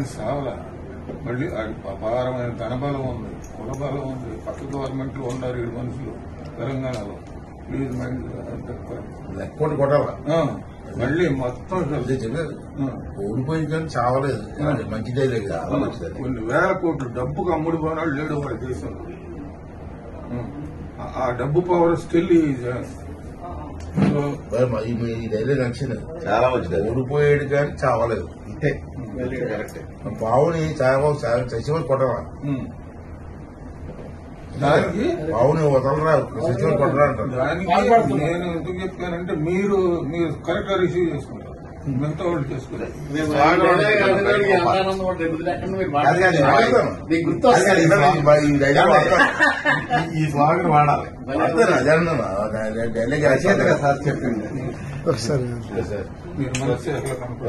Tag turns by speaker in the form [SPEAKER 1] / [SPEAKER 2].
[SPEAKER 1] ఆయన సావలా మళ్ళీ అపారమైన ధనబలం ఉంది, కులబలం ఉంది, పక్క గవర్నమెంట్లు ఉన్నారు 7 మనుషులు తెలంగాణలో. ప్లీజ్ మైండ్
[SPEAKER 2] లెక్కోటి కొట్టాలా
[SPEAKER 1] మళ్ళీ మొత్తం
[SPEAKER 2] ఓడిపోయి కానీ చావలేదు. మంచిదే లేదు, చాలా మంచిది.
[SPEAKER 1] కొన్ని వేల కోట్లు డబ్బుకు అమ్ముడు పోనాడు లేడు వాడి దేశంలో. ఆ డబ్బు పవర్ స్టిల్
[SPEAKER 2] ఈ ధైర్యం నచ్చింది, చాలా మంచిది. ఓడిపోయాడు కానీ చావలేదు, ఇంతే పావుని చచ్చిపోయి కొట్టరా,
[SPEAKER 1] దానికి
[SPEAKER 2] పావుని వదలరా, చచ్చిపోయి కొట్టరా అంటారు.
[SPEAKER 1] దానికి నేను ఎందుకు చెప్పానంటే మీరు కరెక్ట్ గా రిసీవ్ చేసుకుంటారు, మిగతా వాళ్ళు చేసుకుంటారు.
[SPEAKER 2] ఈ స్వాగతం వాడాలి,
[SPEAKER 3] సార్ చెప్పింది
[SPEAKER 1] మీరు మనసు ఎట్లా కనుక్కో